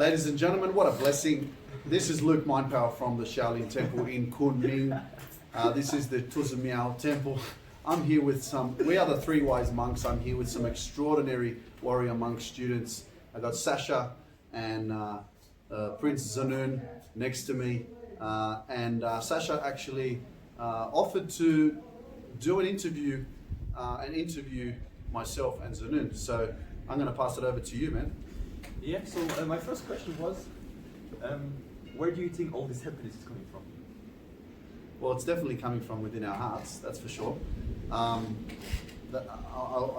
Ladies and gentlemen, what a blessing. This is LukeMindPower from the Shaolin Temple in Kunming. This is the Tuzamiao Temple. I'm here with we are the three wise monks. I'm here with some extraordinary warrior monk students. I got Sacha and Prince Zanoon next to me. Sacha actually offered to do an interview myself and Zanoon. So I'm going to pass it over to you, man. Yeah, so my first question was, where do you think all this happiness is coming from? Well, it's definitely coming from within our hearts, that's for sure. I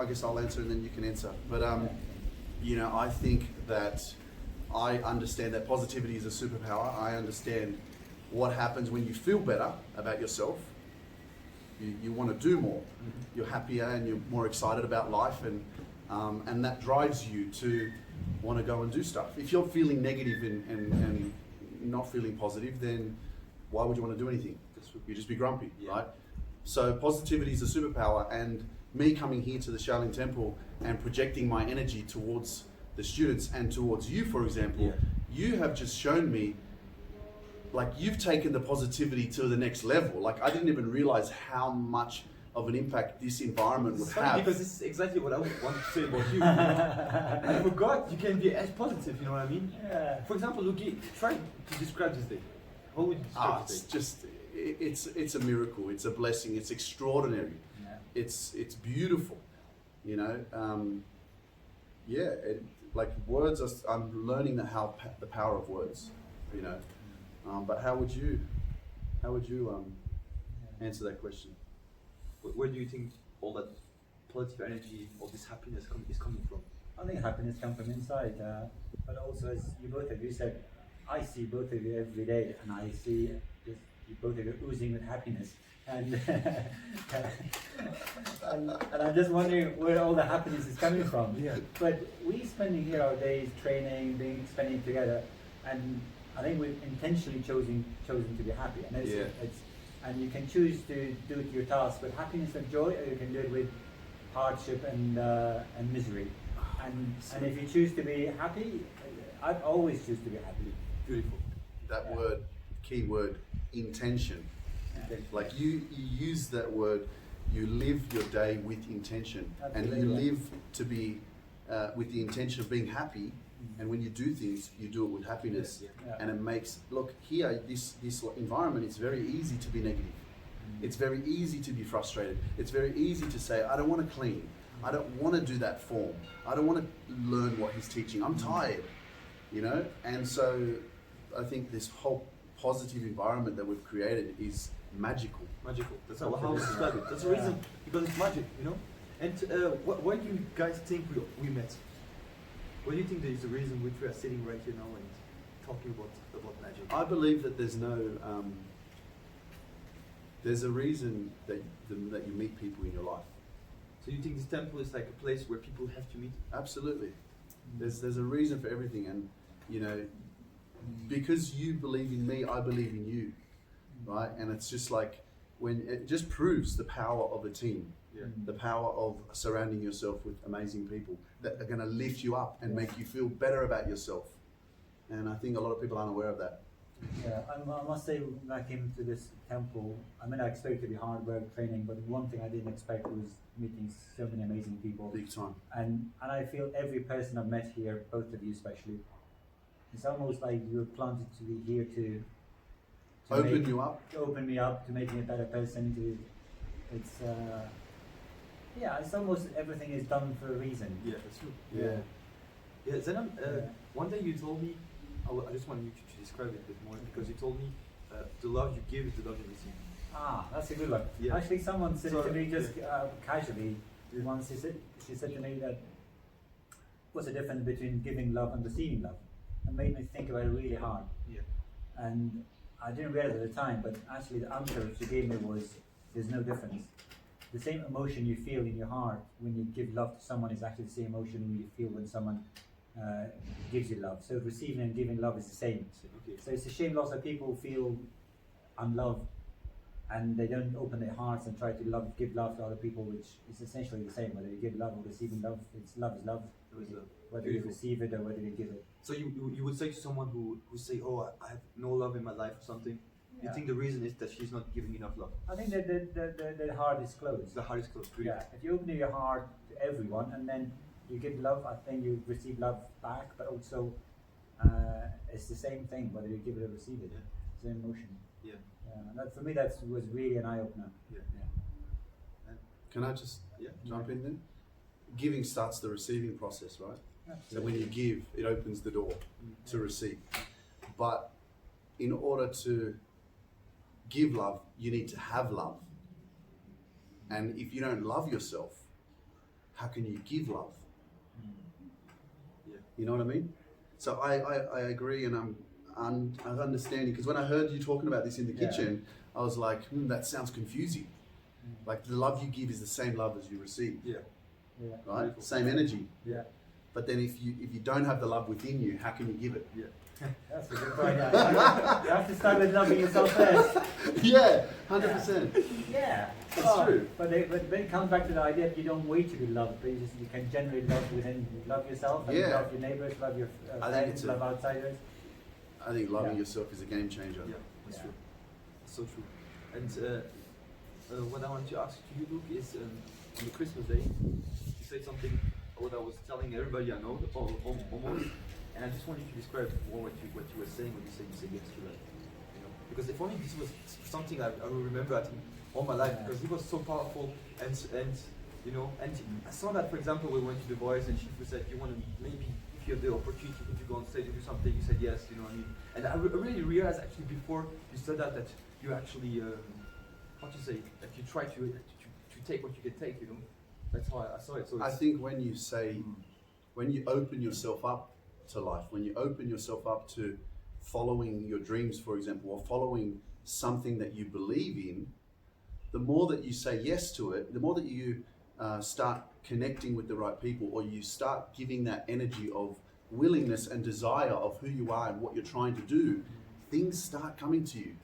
guess I'll answer and then you can answer. But, you know, I think that I understand that positivity is a superpower. I understand what happens when you feel better about yourself. You want to do more. Mm-hmm. You're happier and you're more excited about life, and that drives you to want to go and do stuff. If you're feeling negative and not feeling positive, then why would you want to do anything? You just be grumpy, yeah. Right? So positivity is a superpower, and me coming here to the Shaolin Temple and projecting my energy towards the students and towards you, for example, yeah. You have just shown me, like, you've taken the positivity to the next level. Like, I didn't even realize how much of an impact this environment would have. Because this is exactly what I want to say about you. I forgot you can be as positive, you know what I mean? Yeah. For example, Luke, try to describe this day. How would you describe this day? It's a miracle, it's a blessing, it's extraordinary. Yeah. It's beautiful, you know? Like words, I'm learning the power of words, you know? But how would you answer that question? Where do you think all that positive energy, all this happiness is coming from? I think happiness comes from inside, but also, as you both of you said, I see both of you every day, and I see just you both of you oozing with happiness, and and I'm just wondering where all the happiness is coming from. Yeah. But we spending here our days training, spending together, and I think we've intentionally chosen to be happy. And and you can choose to do it your task with happiness and joy, or you can do it with hardship and misery. And if you choose to be happy, I'd always choose to be happy. Beautiful. That word, key word, intention. Yeah. Like you use that word, you live your day with intention. Absolutely. And you live to be with the intention of being happy. And when you do things, you do it with happiness. Yeah. And it makes, look, here, this environment, it's very easy to be negative. It's very easy to be frustrated. It's very easy to say, I don't want to clean. I don't want to do that form. I don't want to learn what he's teaching. I'm tired, you know? And so I think this whole positive environment that we've created is magical. Magical. That's how I describe it. That's the reason, because it's magic, you know? And why do you guys think we met? What do you think is the reason which we are sitting right here now and talking about magic? I believe that there's a reason that you meet people in your life. So you think this temple is like a place where people have to meet? Absolutely. There's a reason for everything, and you know, because you believe in me, I believe in you, right? And it's just like when it just proves the power of a team. Yeah. The power of surrounding yourself with amazing people that are going to lift you up and make you feel better about yourself. And I think a lot of people aren't aware of that. Yeah, I must say, when I came to this temple, I mean, I expected to be hard work training, but one thing I didn't expect was meeting so many amazing people. Big time. And I feel every person I've met here, both of you especially, it's almost like you're planted to be here to open you up. To open me up, to make me a better person. It's almost everything is done for a reason. Yeah, that's true. Yeah. Zanoon, one day you told me, I just want you to describe it a bit more, because you told me the love you give is the love you receive. Ah, that's a good one. Yeah. Actually, someone said to me just casually once, she said to me that what's the difference between giving love and receiving love? It made me think about it really hard. Yeah. And I didn't realize at the time, but actually the answer she gave me was, there's no difference. The same emotion you feel in your heart when you give love to someone is actually the same emotion you feel when someone gives you love. So receiving and giving love is the same. Okay. So it's a shame lots of people feel unloved and they don't open their hearts and try to give love to other people, which is essentially the same. Whether you give love or receiving love, love is love. There is love. Whether you receive it or whether you give it. So you would say to someone who say, oh, I have no love in my life or something, you think the reason is that she's not giving enough love? I think that the heart is closed. The heart is closed. Really. Yeah, if you open your heart to everyone and then you give love, I think you receive love back, but also it's the same thing whether you give it or receive it. Yeah. It's an emotion. Yeah. And that, for me, that was really an eye-opener. Yeah. Can I just jump in then? Giving starts the receiving process, right? Absolutely. So when you give, it opens the door to receive. But in order to give love, you need to have love. And if you don't love yourself, how can you give love? Yeah. You know what I mean? So I agree, and I'm understanding, because when I heard you talking about this in the kitchen, I was like, that sounds confusing. Like the love you give is the same love as you receive. Yeah. Yeah. Right? Beautiful. Same energy. Yeah. But then if you don't have the love within you, how can you give it? Yeah. That's a good point. Yeah. You have to start with loving yourself first. Yeah, 100%. Yeah, It's true. But when it comes back to the idea that you don't wait to be loved, but you can generally love within, love yourself, and love your neighbors, love your friends, love outsiders. I think loving yourself is a game changer. Yeah, that's true. So true. And what I want to ask to you, Luke, is on the Christmas day, you said something what I was telling everybody I know, almost, and I just wanted to describe more what you were saying when you said yes to that. You know, because if only this was something I will remember I think all my life, because it was so powerful, and you know, and I saw that, for example, we went to The Voice and Shifu said you want to maybe, if you have the opportunity to go on stage and do something, you said yes, you know what I mean? And I really realized actually before you said that you actually how to say, that you try to take what you can take, you know. That's how I saw it. So I think when you say, when you open yourself up to life, when you open yourself up to following your dreams, for example, or following something that you believe in, the more that you say yes to it, the more that you start connecting with the right people, or you start giving that energy of willingness and desire of who you are and what you're trying to do, things start coming to you.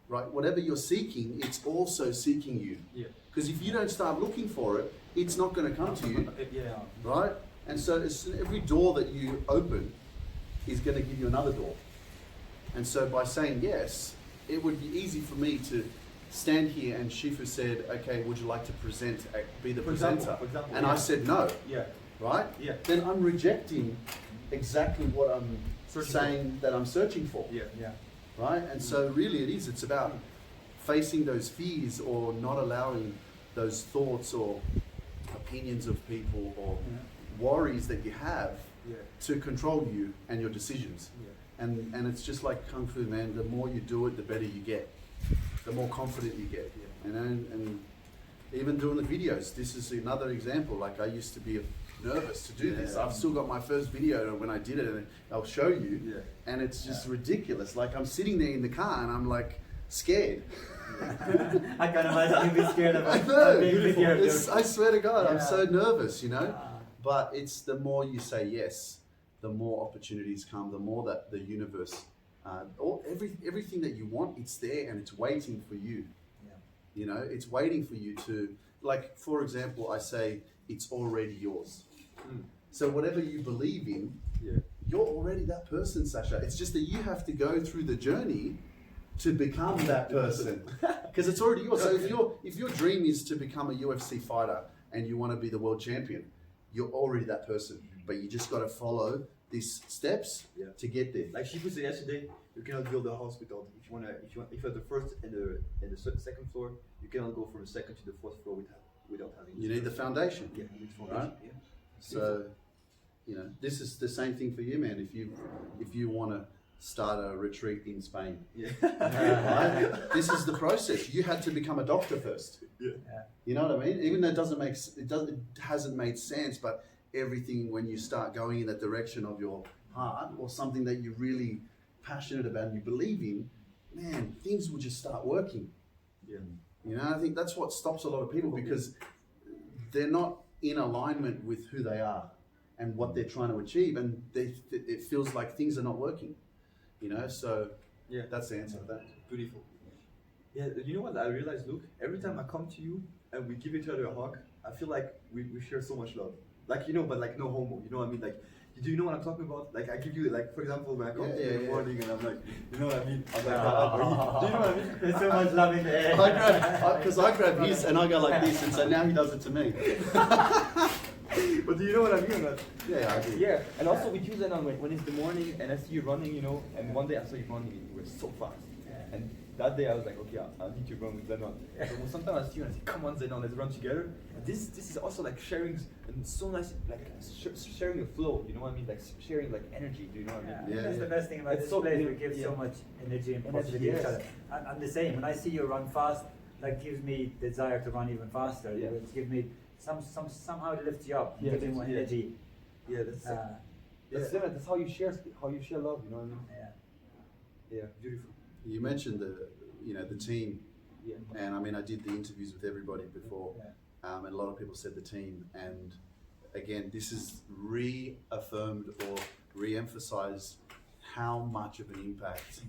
Right? Whatever you're seeking, it's also seeking you. Yeah. Because if you don't start looking for it, it's not going to come to you. Yeah. Right? And so every door that you open is going to give you another door. And so by saying yes, it would be easy for me to stand here and Shifu said, okay, would you like to be the presenter? For example, and I said no. Yeah. Right? Yeah. Then I'm rejecting exactly what I'm saying that I'm searching for. Yeah. Yeah. Right? And so really it's about facing those fears, or not allowing those thoughts or opinions of people or worries that you have to control you and your decisions. Yeah. And it's just like Kung Fu, man. The more you do it, the better you get. The more confident you get. Yeah. And even doing the videos, this is another example. Like I used to be nervous to do this. I've still got my first video when I did it, and I'll show you. Yeah. And it's just ridiculous. Like I'm sitting there in the car and I'm like scared. I can't imagine you be scared of a big video. I swear to God, I'm so nervous, you know. But it's the more you say yes, the more opportunities come. The more that the universe, everything that you want, it's there and it's waiting for you. Yeah. You know, it's waiting for you to. Like for example, I say it's already yours. So whatever you believe in, you're already that person, Sasha. It's just that you have to go through the journey to become that person, because it's already yours. So if your dream is to become a UFC fighter and you want to be the world champion, you're already that person. But you just got to follow these steps to get there. Like Shifu said yesterday, you cannot build a house without. If you have the first and the second floor, you cannot go from the second to the fourth floor without having. You need the foundation. Yeah, you need the foundation. Right? Yeah. So, you know, this is the same thing for you, man. If you want to start a retreat in Spain, right? This is the process. You had to become a doctor first. Yeah. You know what I mean? Even though it hasn't made sense, but everything, when you start going in that direction of your heart or something that you're really passionate about and you believe in, man, things will just start working. Yeah. You know, I think that's what stops a lot of people, because they're not in alignment with who they are and what they're trying to achieve, and it feels like things are not working. You know, so that's the answer to that. Beautiful. Yeah, you know what I realized, Luke? Every time I come to you and we give each other a hug, I feel like we share so much love. like but like no homo. You know what I mean? Like, do you know what I'm talking about? Like, I give you like, for example, when I come to you in the morning and I'm like, you know what I mean? I'm like, do you know what I mean? There's so much love in the air. Because I grab his and I go like this, and so now he does it to me. But do you know what I mean or not? Yeah, I do. Yeah, and also with you, Zanoon, when it's the morning and I see you running, you know, and one day I saw you running and you were so fast. And that day I was like, okay, I need to run with Zanoon. So sometimes I see you and I say, come on Zanoon, let's run together. And this is also like sharing, and so nice, like sharing a flow, you know what I mean? Like sharing like energy, do you know what I mean? Yeah. That's the best thing about It's this so place. new, We give yeah. so much energy and Energy, positivity to each yes. other. I'm the same. When I see you run fast, that gives me desire to run even faster. Yeah. It gives me somehow it lifts you up, Yeah, gives you more yeah. energy. Yeah, that's That's how you share love, you know what I mean? Yeah. Yeah, beautiful. You mentioned the team, Yeah. and I mean I did the interviews with everybody before, Yeah. and a lot of people said the team, and again this is reaffirmed or re-emphasized how much of an impact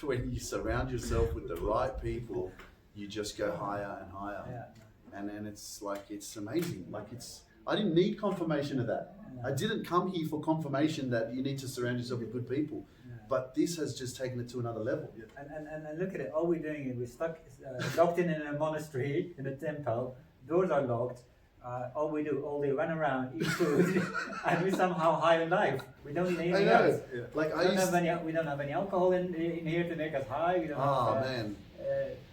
when you surround yourself with the right people, you just go higher and higher. Yeah. And then it's like, it's amazing. Like I didn't need confirmation of that. I didn't come here for confirmation that you need to surround yourself with good people. Yeah. But this has just taken it to another level. And look at it, all we're doing is we're stuck, locked in a monastery, in a temple, doors are locked, all we do, all day run around, eat food, and we're somehow high in life. We don't need anything else. Yeah. Like We don't have any alcohol in here to make us high. We don't have, man.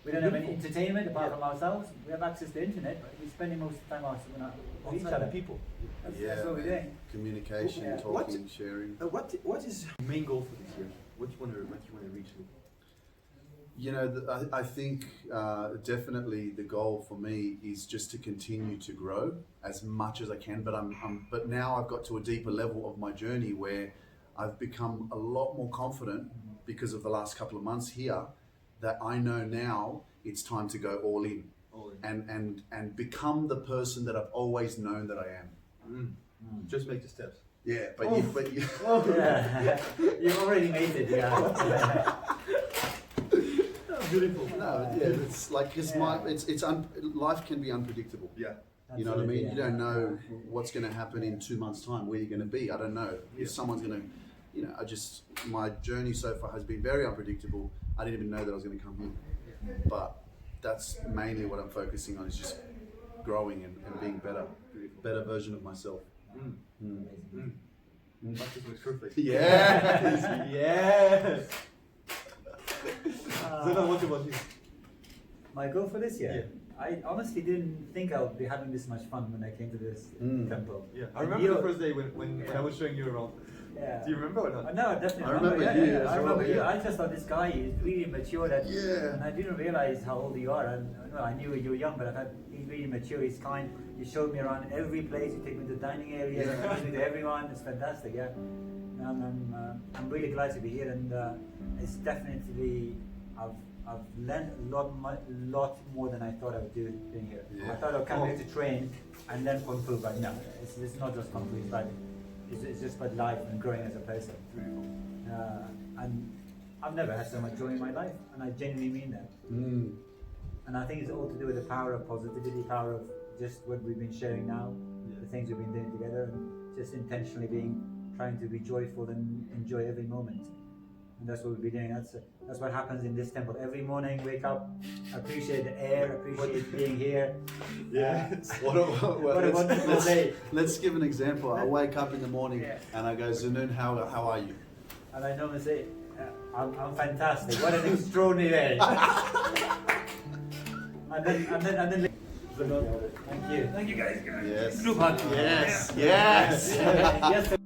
we don't have any entertainment apart from ourselves. We have access to internet, but we're spending most of the time with each other. People. That's what we're doing. Communication, Yeah. talking, sharing. what is your main goal for this year? What you want to reach? You know, I think definitely the goal for me is just to continue to grow as much as I can. But now I've got to a deeper level of my journey where I've become a lot more confident because of the last couple of months here, that I know now it's time to go all in, and become the person that I've always known that I am. Just make the steps. Yeah, but you. Yeah. You've already made it, yeah. Beautiful. No, yeah, it's like life can be unpredictable. Yeah. You know what I mean? Absolutely, You don't know what's going to happen in 2 months' time, where you're going to be. I don't know if someone's going to, my journey so far has been very unpredictable. I didn't even know that I was going to come here. But that's mainly what I'm focusing on, is just growing and being better version of myself. That just looks perfect. Yes! Yes! Zanoon, what about you? My goal for this year? I honestly didn't think I would be having this much fun when I came to this temple. Yeah, I remember the first day when I was showing you around. Yeah. Do you remember or not? No, I definitely I remember yeah, you yeah, as I remember well, you. yeah. I just thought this guy is really mature, Yeah. and I didn't realize how old you are. And well, I knew you were young, but I thought he's really mature. He's kind. You showed me around every place. You take me to the dining area. You introduced me to everyone. It's fantastic. Yeah. I'm really glad to be here, and it's definitely I've learned a lot more than I thought I would do being here. Yeah. I thought I'd come here to train and then Kung Fu, but no, it's not just Kung Fu, it's just about life and growing as a person. And I've never had so much joy in my life, and I genuinely mean that. And I think it's all to do with the power of positivity, power of just what we've been sharing now, the things we've been doing together, and just intentionally trying to be joyful and enjoy every moment. And that's what we'll be doing. That's what happens in this temple. Every morning, wake up, appreciate the air, appreciate being here. Yeah. What a wonderful day. Let's give an example. I wake up in the morning and I go, Zanoon, how are you? And I normally say, I'm fantastic. What an extraordinary day. and then thank you. Thank you guys. Yes. Group hug. Yes. Yes. Yes.